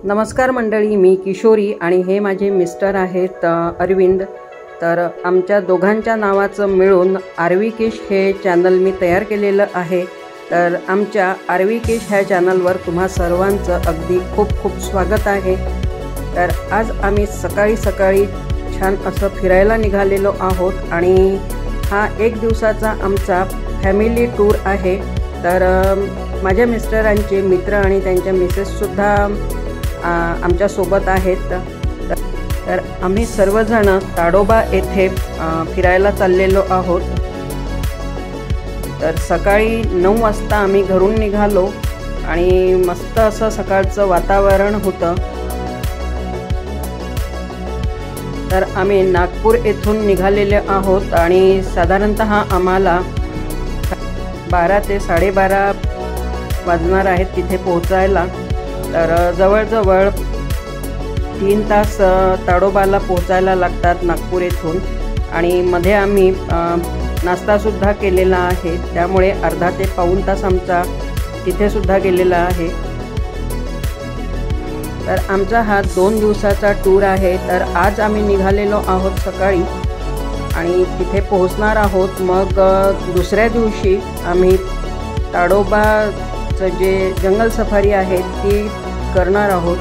नमस्कार मंडळी, मी किशोरी आणि हे माझे मिस्टर आहेत अरविंद। तर आमच्या दोघांच्या नावाचं मिळून आरवी किश हे चॅनल मी तयार केलेलं आहे। तर आमच्या आरवी किश ह्या चॅनलवर तुम्हा सर्वांचं अगदी खूप खूप स्वागत आहे। तर आज आम्ही सकाळी छान असं फिरायला निघालेलो आहोत आणि हा एक दिवसाचा आमचा फॅमिली टूर आहे। तर माझ्या मिस्टरांचे मित्र आणि त्यांच्या मिसेससुद्धा आमच्या सोबत आहेत। तर आम्ही सर्वजण ताडोबा येथे फिरायला चाललेलो आहोत। तर सकाळी 9 वाजता आम्ही घरून निघालो आणि मस्त असं सकाळचं वातावरण होतं। तर आम्ही नागपूर येथून निघालेले आहोत आणि साधारणतः आम्हाला 12 ते 12:30 वाजणार आहेत तिथे पोहोचायला। तर जवळजवळ 3 तास ताडोबाला पोहोचायला लागतात नागपूर येथून आणि मध्ये आम्ही नाश्तासुद्धा केलेला आहे, त्यामुळे अर्धा ते पाऊण तास आमचा तिथेसुद्धा गेलेला आहे। तर आमचा हा 2 दिवसाचा टूर आहे। तर आज आम्ही निघालेलो आहोत सकाळी आणि तिथे पोहोचणार आहोत। मग दुसऱ्या दिवशी आम्ही ताडोबाचं जे जंगल सफारी आहे ती करणार आहोत।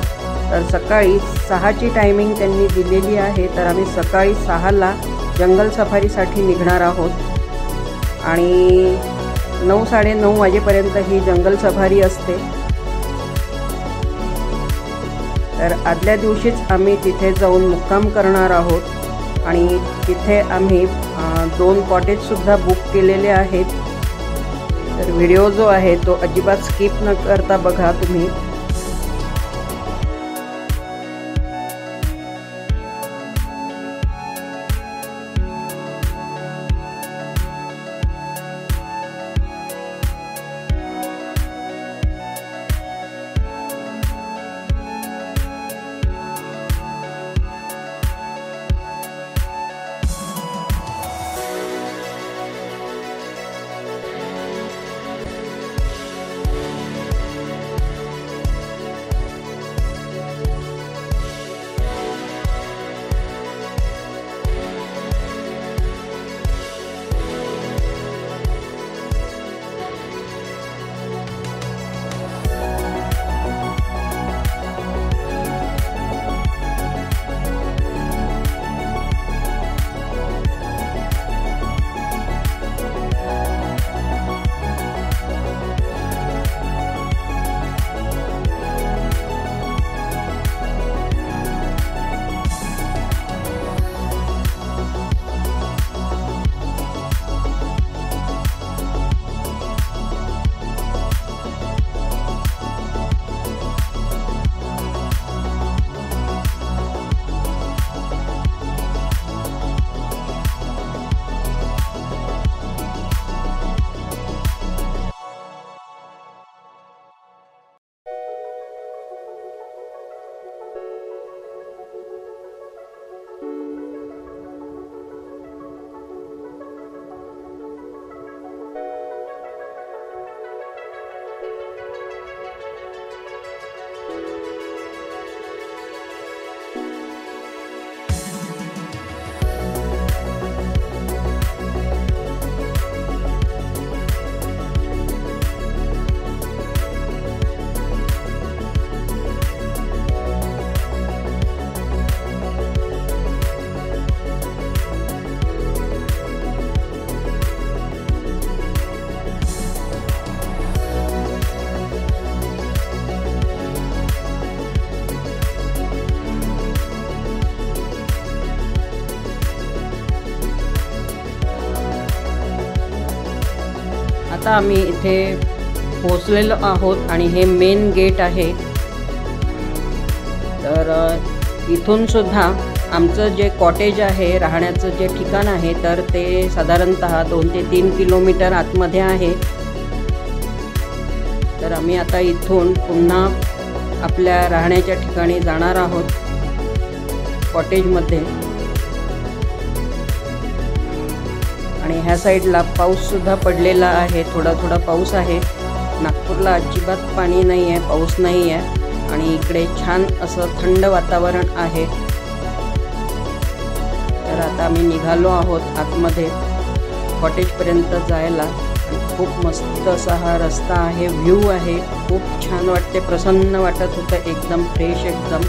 तर सकाळी 6ची टायमिंग त्यांनी दिलेली आहे। तर आम्ही सकाळी 6ला जंगल सफारीसाठी निघणार आहोत आणि 9-9:30 वाजेपर्यंत ही जंगल सफारी असते। तर आदल्या दिवशीच आम्ही तिथे जाऊन मुक्काम करणार आहोत आणि तिथे आम्ही 2 कॉटेजसुद्धा बुक केलेले आहेत। तर व्हिडिओ जो आहे तो अजिबात स्किप न करता बघा तुम्ही। आता आम्ही इथे पोहोचलेलो आहोत आणि हे मेन गेट आहे। तर इथून सुद्धा आमचं जे कॉटेज आहे, राहण्याचं जे ठिकाण आहे, तर ते साधारणतः 2 ते 3 किलोमीटर आतमध्ये आहे। तर आम्ही आता इथून पुन्हा आपल्या राहण्याच्या ठिकाणी जाणार आहोत कॉटेजमध्ये। आणि ह्या साईडला पाऊससुद्धा पडलेला आहे, थोडा पाऊस आहे। नागपूरला अजिबात पाणी नाही आहे, पाऊस नाही आहे। आणि इकडे छान असं थंड वातावरण आहे। तर आता आम्ही निघालो आहोत आतमध्ये कॉटेजपर्यंत जायला। खूप मस्त असा हा रस्ता आहे, व्ह्यू आहे, खूप छान वाटते, प्रसन्न वाटत होतं, एकदम फ्रेश, एकदम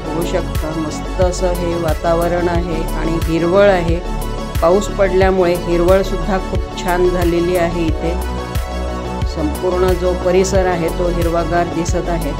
बघू शकता मस्त असं हे वातावरण आहे आणि हिरवळ आहे। पाऊस पडल्यामुळे हिरवळ सुद्धा खूप छान झालेली आहे। इथे संपूर्ण जो परिसर आहे तो हिरवागार दिसत आहे।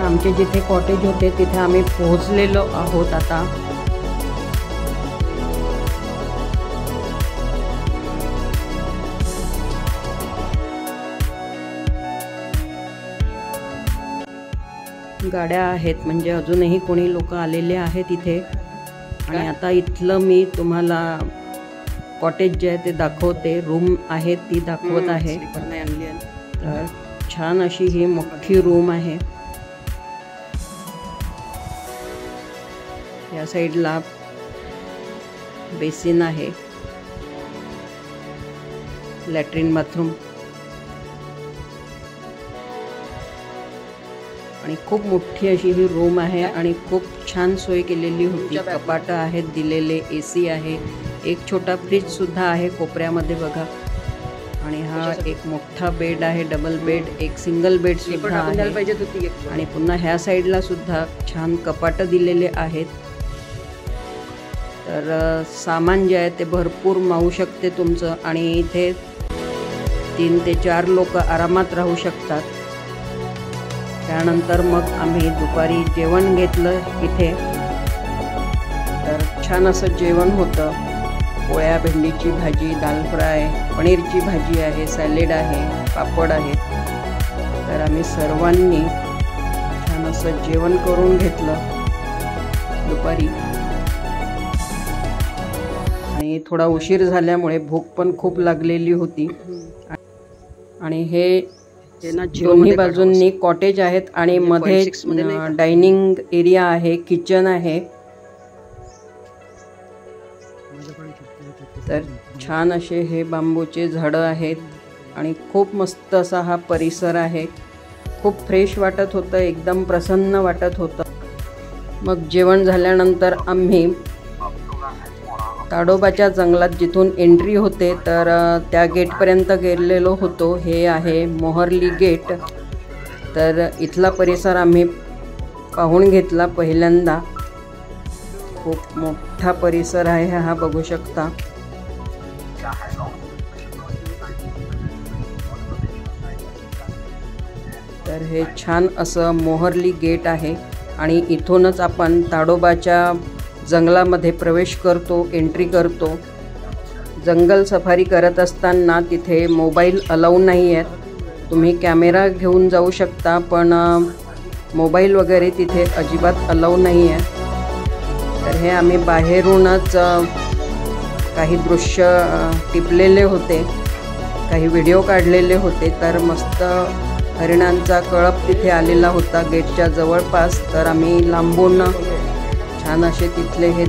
आमचे जिथे कॉटेज होते तिथे आम्ही पोहोचलेलो आहोत आता। गाड्या आहेत म्हणजे अजूनही कोणी लोक आलेले आहेत इथे। आणि आता इथलं मी तुम्हाला कॉटेज जे आहे ते दाखवते, रूम आहे ती दाखवत आहे। तर छान अशी ही मोठी रूम आहे। या साइडला बेसिन आहे, लॅट्रिन बाथरूम आणि खूप मोठी अशी ही रूम आहे आणि खूप छान सोय केलेली होती. कपाटं आहेत दिलेले, AC आहे, एक छोटा फ्रीज सुद्धा आहे कोपऱ्यामध्ये बघा. आणि हा एक मोठा बेड आहे, डबल बेड, एक सिंगल बेड सुद्धा आहे. आणि पुन्हा ह्या साईडला सुद्धा छान कपाटं दिलेले आहेत. तर सामान जे आहे ते भरपूर मावू शकते तुमचं आणि इथे 3 ते 4 लोक आरामात राहू शकतात. त्यानंतर मग आम्ही दुपारी जेवण घेतलं इथे. तर छान असं जेवण होतं. पोळ्या, भेंडीची भाजी, दाल फ्राय, पनीरची भाजी आहे, सॅलेड आहे, पापड आहेत. तर आम्ही सर्वांनी छान असं जेवण करून घेतलं दुपारी. आणि थोडा उशीर झाल्यामुळे भूक पण खूप लागलेली होती. आणि हे दोन्ही बाजूंनी कॉटेज आहेत आणि मध्ये डायनिंग एरिया आहे, किचन आहे. तर छान असे हे बांबूचे झाडं आहेत आणि खूप मस्त असा हा परिसर आहे. खूप फ्रेश वाटत होतं, एकदम प्रसन्न वाटत होतं. मग जेवण झाल्यानंतर आम्ही ताडोबाच्या जंगलात जिथून एंट्री होते तर त्या गेटपर्यंत गेलेलो होतो. हे आहे मोहर्ली गेट. तर इथला परिसर आम्ही पाहून घेतला पहिल्यांदा. खूप मोठा परिसर आहे हा, बघू शकता. तर हे छान असं मोहर्ली गेट आहे आणि इथूनच आपण ताडोबाच्या जंगलामध्ये प्रवेश करतो, एंट्री करतो. जंगल सफारी करत असताना तिथे मोबाईल अलाउ नाही आहेत. तुम्ही कॅमेरा घेऊन जाऊ शकता पण मोबाईल वगैरे तिथे अजिबात अलाउ नाही आहे. तर हे आम्ही बाहेरूनच काही दृश्य टिपलेले होते, काही व्हिडिओ काढलेले होते. तर मस्त हरिणांचा कळप तिथे आलेला होता गेटच्या जवळपास. तर आम्ही लांबून छान असे तिथले हे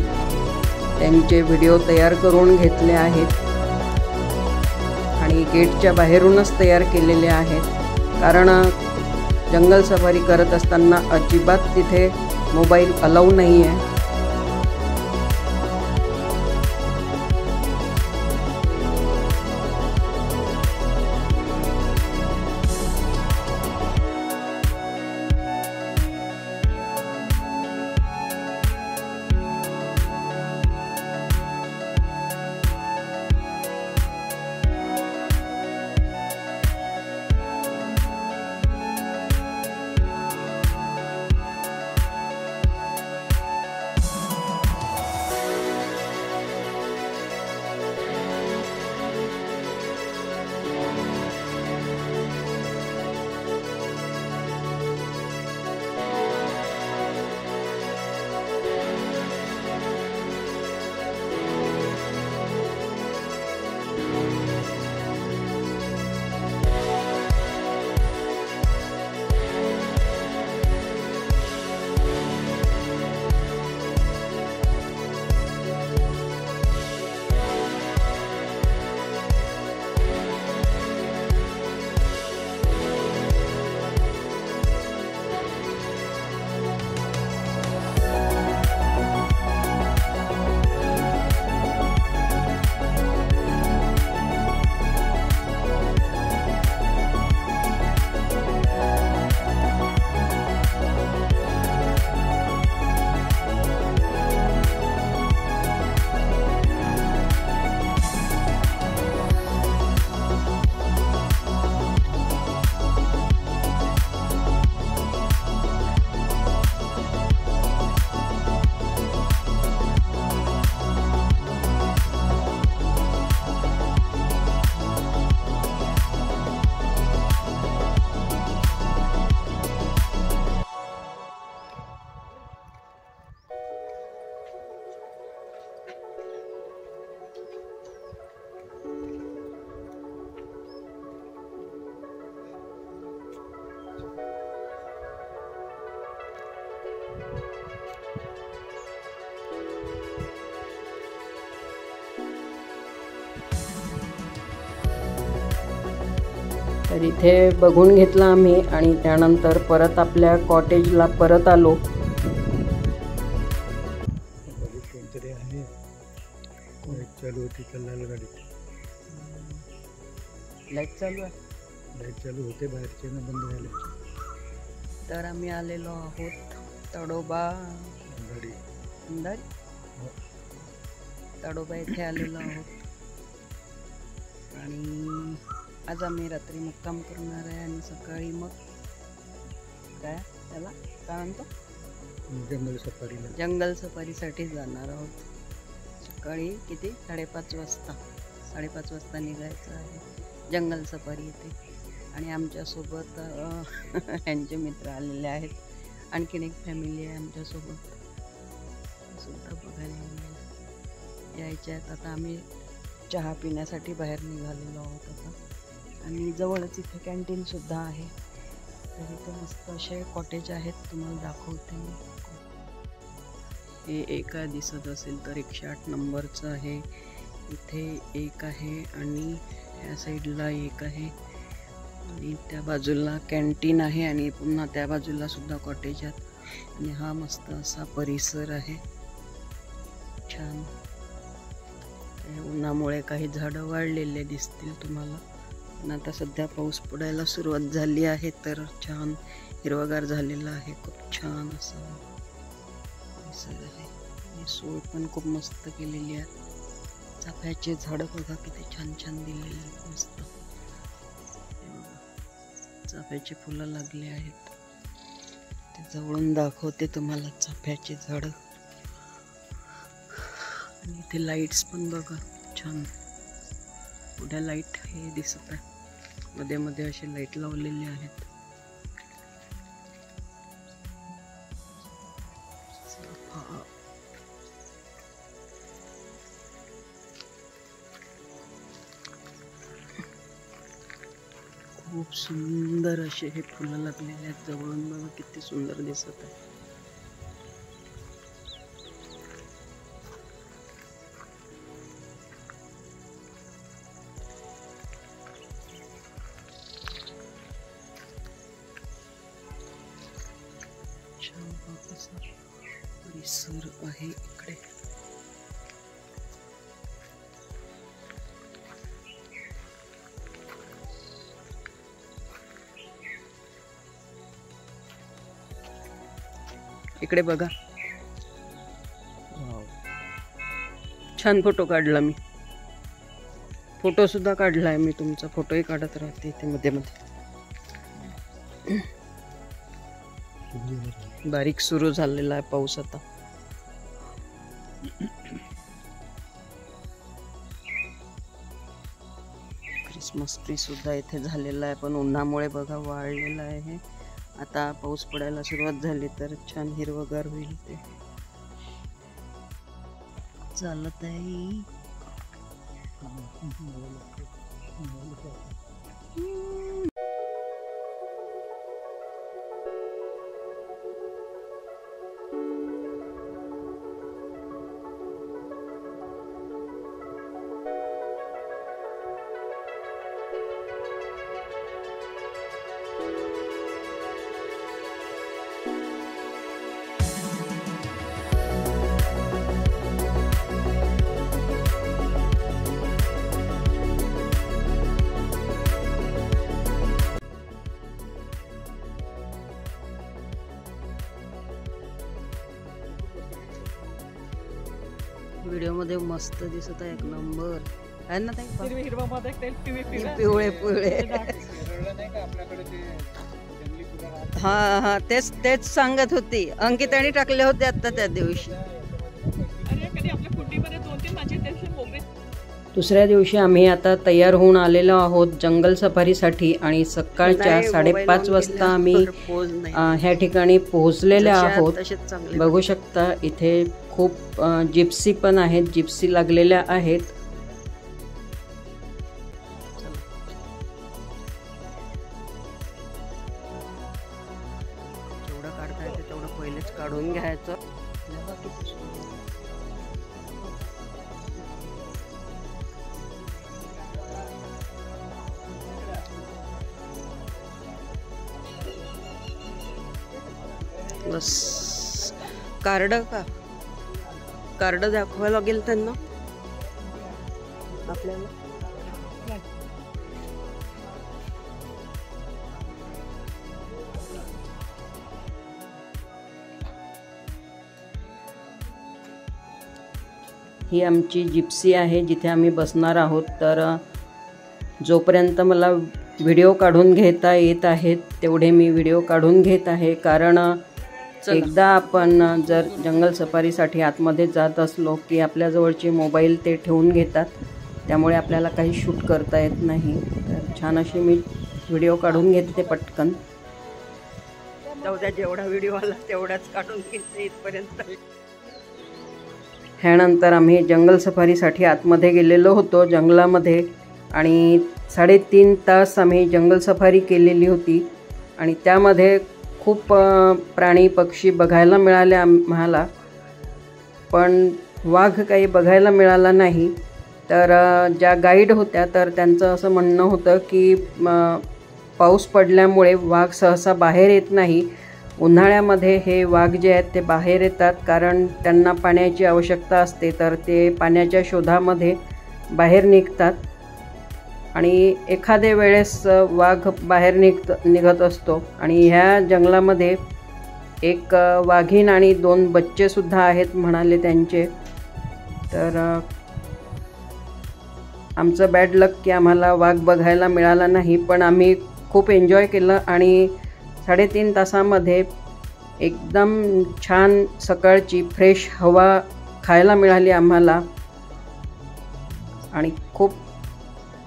त्यांचे व्हिडिओ तयार करून घेतले आहेत आणि गेटच्या बाहेरूनच तयार केलेले आहेत. कारण जंगल सफारी करत असताना अजिबात तिथे मोबाईल अलाउ नाही आहे. तर इथे बघून घेतलं आम्ही आणि त्यानंतर परत आपल्या कॉटेजला परत आलो. कोणतरी आहे चालू होती लाल गाडी. लाईट चालू आहे. लाईट चालू होते बाहेरचे ना बंद झाले. तर आम्ही आलेलो आहोत तडोबा गाडी तडोबा इथे आलेलो आहोत आणि आज आम्ही रात्री मुक्काम करणार आहे आणि सकाळी मग काय त्याला काय म्हणतो जंगल सफारीसाठी जाणार आहोत. सकाळी किती 5:30 वाजता निघायचं आहे जंगल सफारी इथे. आणि आमच्यासोबत यांचे मित्र आलेले आहेत. आणखीन एक फॅमिली आहे आमच्यासोबत सुद्धा बघायला यायचे आहेत. आता आम्ही चहा पिण्यासाठी बाहेर निघालेलो आहोत आता. आणि जवळच इथे कॅन्टीनसुद्धा आहे. तर इथे मस्त असे कॉटेज आहेत, तुम्हाला दाखवते मी. हे एका दिसत असेल तर 108 नंबरचं आहे. इथे एक आहे आणि ह्या साईडला एक आहे आणि त्या बाजूला कॅन्टीन आहे आणि पुन्हा त्या बाजूला सुद्धा कॉटेज आहेत. आणि हा मस्त असा परिसर आहे छान. उन्हामुळे काही झाडं वाळलेले दिसतील तुम्हाला, पण आता सध्या पाऊस पडायला सुरुवात झाली आहे तर छान हिरवगार झालेला आहे. खूप छान असं परिसर आहे. सोय पण खूप मस्त केलेली आहे. चाफ्याचे झाडं बघा किती छान छान दिलेले आहेत, मस्त चाफ्याची फुलं लागली आहेत. ते जवळून दाखवते तुम्हाला चाफ्याची झाडं. आणि इथे लाईट्स पण बघा छान मोठ्या लाईट हे दिसत आहे. मध्ये मध्ये असे लाईट लावलेले आहेत. खूप सुंदर असे हे फुलं लागलेले आहेत. जवळून बघा किती सुंदर दिसत आहे. छान असा परिसर आहे इकडे. इकडे बघा छान फोटो काढला मी. फोटो सुद्धा काढलाय मी. तुमचा फोटोही काढत राहते इथे मध्ये मध्ये. बारीक सुरू झालेला आहे पाऊस आता. क्रिसमस ट्री सुद्धा इथे झालेला आहे पण उन्हामुळे बघा वाळलेला आहे. आता पाऊस पडायला सुरुवात झाली तर छान हिरवगार होईल. ते चालत आहे. व्हिडिओ मध्ये मस्त दिसत आहे. एक नंबर आहे ना ताई. पिवळे पिवळे. हा हा तेच सांगत होती. अंकिताने टाकले होते आता त्या दिवशी. दुसऱ्या दिवशी आम्ही आता तयार होऊन आलेलो आहोत जंगल सफारीसाठी. आणि सकाळच्या 5:30 वाजता आम्ही ह्या ठिकाणी पोहोचलेले आहोत. बघू शकता इथे खूप जिप्सी पण आहेत. जिप्सी लागलेल्या आहेत. जेवढं काढता येते तेवढं पहिलेच काढून घ्यायचं. बस कार्ड का कार्ड दाखवावं लागेल त्यांना आपल्याला. ही आमची जिप्सी आहे जिथे आम्ही बसणार आहोत. तर जोपर्यंत मला व्हिडिओ काढून घेता येत आहेत तेवढे मी व्हिडिओ काढून घेत आहे. कारण एकदा आपण जर जंगल सफारीसाठी आतमध्ये जात असलो की आपल्याजवळचे मोबाईल ते ठेवून घेतात, त्यामुळे आपल्याला काही शूट करता येत नाही. तर छान अशी मी व्हिडिओ काढून घेते पटकन. जेवढा व्हिडिओ आला तेवढाच काढून घेते इथपर्यंत. ह्यानंतर आम्ही जंगल सफारीसाठी आतमध्ये गेलेलो होतो जंगलामध्ये आणि 3.5 तास आम्ही जंगल सफारी केलेली होती आणि त्यामध्ये खूप प्राणी पक्षी बघायला मिळाले आम्हाला, पण वाघ काही बघायला मिळाला नाही. तर ज्या गाईड होत्या तर त्यांचं असं म्हणणं होतं की पाऊस पडल्यामुळे वाघ सहसा बाहेर येत नाही. उन्हाळ्यामध्ये हे वाघ जे आहेत ते बाहेर येतात कारण त्यांना पाण्याची आवश्यकता असते, तर ते पाण्याच्या शोधामध्ये बाहेर निघतात आणि एखाद्या वेळेस वाघ बाहेर निघत असतो. आणि ह्या जंगलामध्ये एक वाघीण आणि 2 बच्चेसुद्धा आहेत म्हणाले त्यांचे. तर आमचं बॅड लक की आम्हाला वाघ बघायला मिळाला नाही, पण आम्ही खूप एन्जॉय केलं आणि 3.5 तासामध्ये एकदम छान सकाळची फ्रेश हवा खायला मिळाली आम्हाला आणि खूप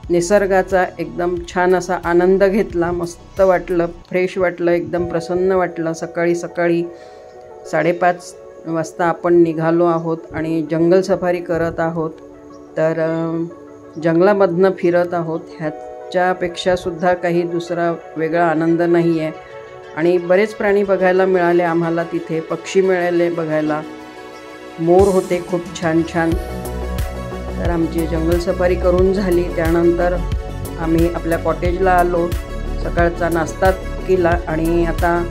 निसर्गाचा एकदम छान असा आनंद घेतला. मस्त वाटलं, फ्रेश वाटलं, एकदम प्रसन्न वाटलं. सकाळी 5:30 वाजता आपण निघालो आहोत आणि जंगल सफारी करत आहोत. तर जंगलामधनं फिरत आहोत. ह्याच्यापेक्षासुद्धा काही दुसरा वेगळा आनंद नाही आहे. आणि बरेच प्राणी बघायला मिळाले आम्हाला तिथे. पक्षी मिळाले बघायला, मोर होते खूप छान छान. तर आमची जंगल सफारी करून झाली. त्यानंतर आम्ही आपल्या कॉटेजला आलो, सकाळचा नाश्ता केला आणि आता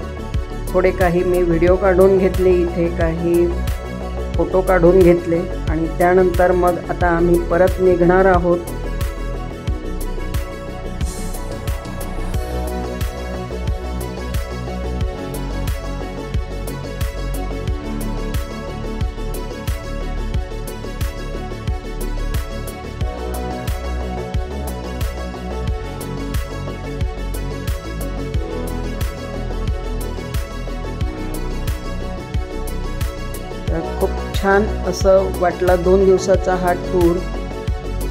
थोडे काही मी व्हिडिओ काढून घेतले, इथे काही फोटो काढून घेतले आणि त्यानंतर मग आता आम्ही परत निघणार आहोत. खूप छान असं वाटलं 2 दिवसाचा हा टूर.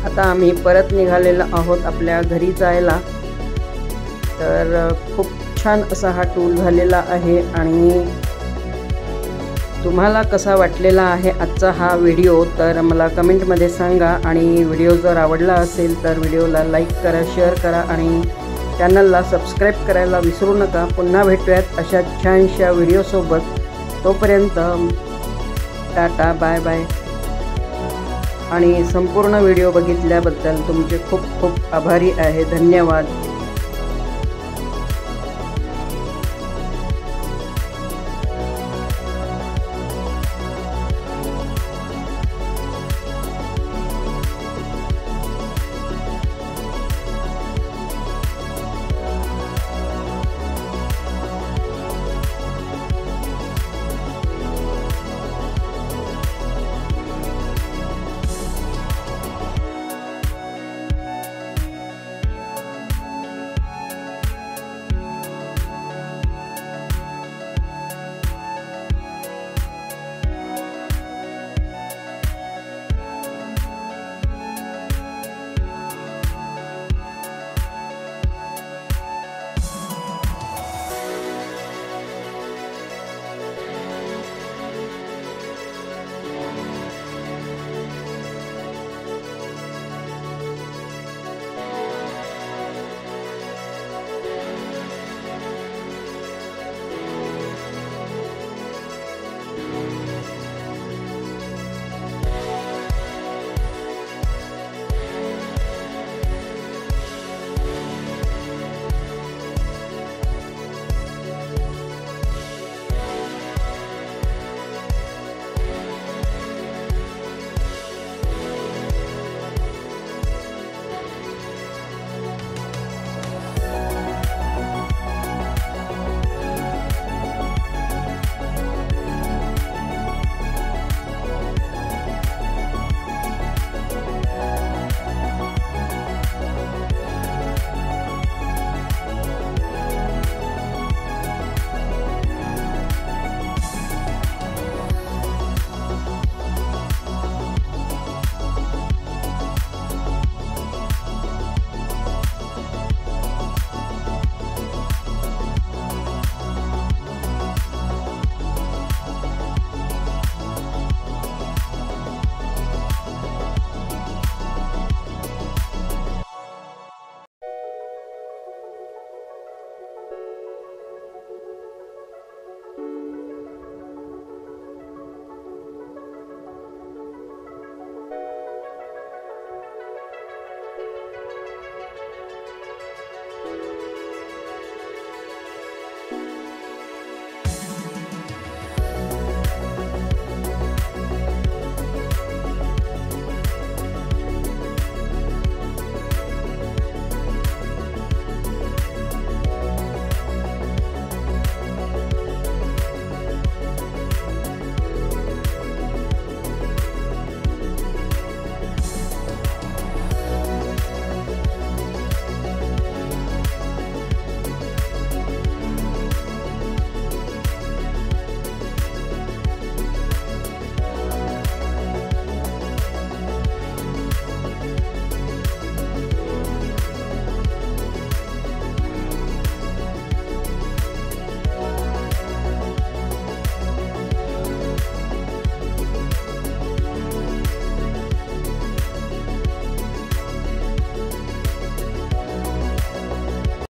आता आम्ही परत निघालेलो आहोत आपल्या घरी जायला. तर खूप छान असा हा टूर झालेला आहे आणि तुम्हाला कसा वाटलेला आहे आजचा हा व्हिडिओ तर मला कमेंटमध्ये सांगा. आणि व्हिडिओ जर आवडला असेल तर व्हिडिओला लाईक करा, शेअर करा आणि चॅनलला सबस्क्राईब करायला विसरू नका. पुन्हा भेटूयात अशा छानशा व्हिडिओसोबत. तोपर्यंत टाटा, बाय बाय. आणि संपूर्ण व्हिडिओ बघितल्याबद्दल तुमचे खूप खूप आभारी आहे. धन्यवाद.